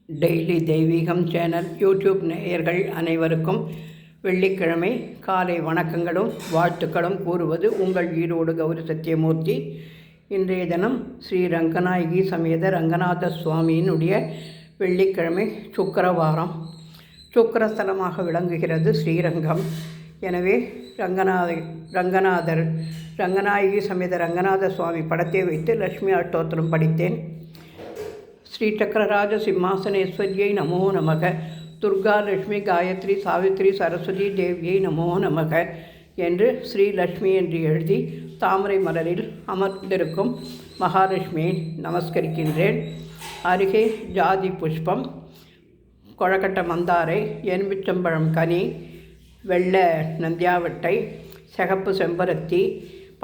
Daily தெய்வீகம் channel YouTube நேயர்கள் அனைவருக்கும் வெள்ளிக்கிழமை காலை வணக்கங்களும் வாழ்த்துக்களும் கூறுவது உங்கள் ஈரோடு கௌரி சத்தியமூர்த்தி. இன்றைய தினம் ஸ்ரீ ரங்கநாயகி சமேத ரங்கநாத சுவாமியினுடைய வெள்ளிக்கிழமை சுக்கிரவாரம். சுக்கிரஸ்தலமாக விளங்குகிறது ஸ்ரீரங்கம். எனவே ரங்கநாயகி சமேத ரங்கநாத சுவாமி படத்தை வைத்து லட்சுமி அஷ்டோத்திரம் படித்தேன். ஸ்ரீ சக்கரராஜ சிம்மாசனேஸ்வரியை நமோ நமக. துர்கா லட்சுமி காயத்ரி சாவித்ரி சரஸ்வதி தேவியை நமோ நமக என்று ஸ்ரீ லட்சுமி என்று எழுதி தாமரை மலரில் அமர்ந்திருக்கும் மகாலட்சுமியை நமஸ்கரிக்கின்றேன். அருகே ஜாதி புஷ்பம், கொழக்கட்ட மந்தாரை, எலுமிச்சம்பழம் கனி, வெள்ளை நந்தியாவட்டை, சிகப்பு செம்பருத்தி,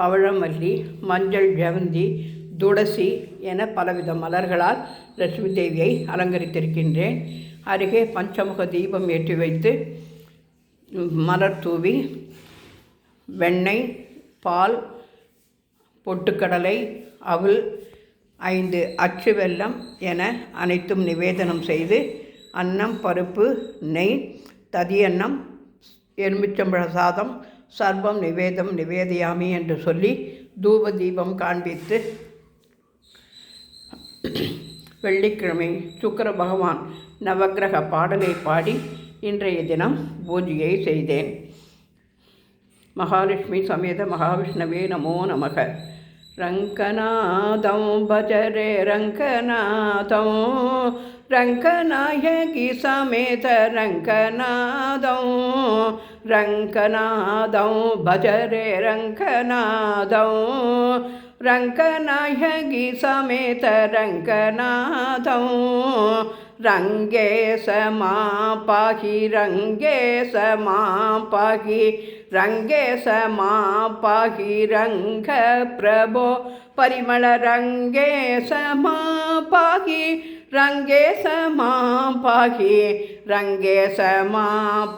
பவழமல்லி, மஞ்சள் ஜெவந்தி, துளசி என பலவித மலர்களால் லட்சுமி தேவியை அலங்கரித்திருக்கின்றேன். அருகே பஞ்சமுக தீபம் ஏற்றி வைத்து மலர் தூவி வெண்ணெய், பால், பொட்டுக்கடலை, அவுள், 5 அச்சு வெல்லம் என அனைத்தும் நிவேதனம் செய்து அன்னம், பருப்பு, நெய், ததியன்னம், எலுமிச்சம்பழ சாதம், சர்வம் நிவேதியாமி என்று சொல்லி தூப தீபம் காண்பித்து வெள்ளிக்கிழமை சுக்கிர பகவான் நவக்கிரக பாடலை பாடி இன்றைய தினம் பூஜையை செய்தேன். மகாலட்சுமி சமேத மகாவிஷ்ணவே நமோ நமக. ரங்கநாதம் பஜரே ரங்கநாதம், ரங்கநாயகி சமேத ரங்கநாதம், ரங்கநாதம் பஜரே ரங்கநாதம், ரங்கநாயகி சமேத ரங்கநாதம், ரங்கேச மா பாகி ரங்கேச மா பாகி ரங்கேச மா பாகி ரங்க பிரபோ பரிமள ரங்கேச மா பாகி ரங்கேச மா பாகி ரங்கேச மா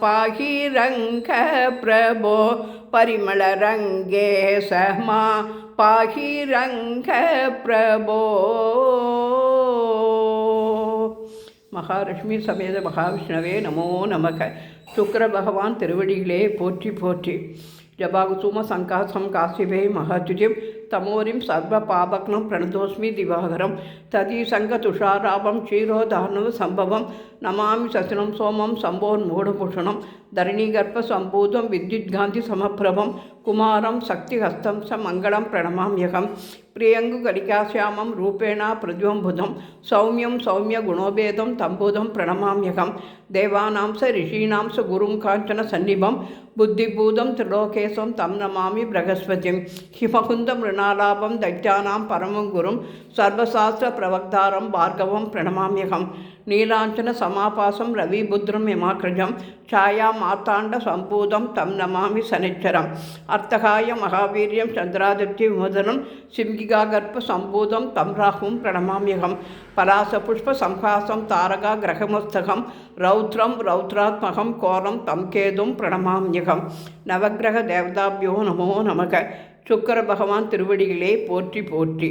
பாகி ரங்க பிரபோ பரிமள ரங்கேச மா பாகி ரங்க பிரபோ. மகாலட்சுமி சமேத மகாவிஷ்ணவே நமோ நமக. சுக்கிர பகவான் திருவடிகளே போற்றி போற்றி. ஜபாகுசும சங்காசம் காசிபே மகாத்யுஜிம் தமோரிம் சர்வ பாபக்னம் பிரணதோஸ்மி திவாகரம் ததி சங்க துஷாராபம் க்ஷீரோதார்ணவ சம்பவம் நமாமி சசினம் சோமம் சம்போன் மூடபூஷணம் தரணீகர்ப்ப சம்பூதம் வித்யுத்காந்தி சமப்பிரபம் குமாரம் சக்திஹஸ்தம் ச மங்களம் பிரணமாம்யகம் பிரியங்கு கலிகாசியாமம் ரூபேணா பிரஜ்வம்புதம் சௌமியம் சௌமிய குணோபேதம் தம்பூதம் பிரணமாம்யகம் தேவானாம் ச ரிஷீணாம் ச குரும் காஞ்சன சந்நிபம் புத்திபூதம் திரிலோகேசம் தம் நமாமி பிரகஸ்பதிம் ஹிமகுந்தம் ரிணாலாபம் தைத்யானாம் பரமம் குரும் சர்வசாஸ்திர பிரவக்தாரம் பார்கவம் பிரணமாம்யகம் நீலாஞ்சன சமாபாசம் ரவிபுத்ரம் யமாக்ரஜம் சாயா மாத்தாண்ட சம்பூதம் தம் நமாமி சனிச்சரம் அர்த்தகாய மகாவீரியம் சந்திராதித்ய விமோதனம் சிம்கிகாகர்ப்ப சம்பூதம் தம் ராகும் பிரணமாம்யகம் பலாச புஷ்ப சம்ஹாசம் தாரகா கிரகமஸ்தகம் ரௌத்ரம் ரௌத்ராத்மகம் கோரம் தம் கேதும் பிரணமாம்யகம் நவக்கிரக தேவதாபியோ நமோ நமக. சுக்கிர பகவான் திருவடிகளே போற்றி போற்றி.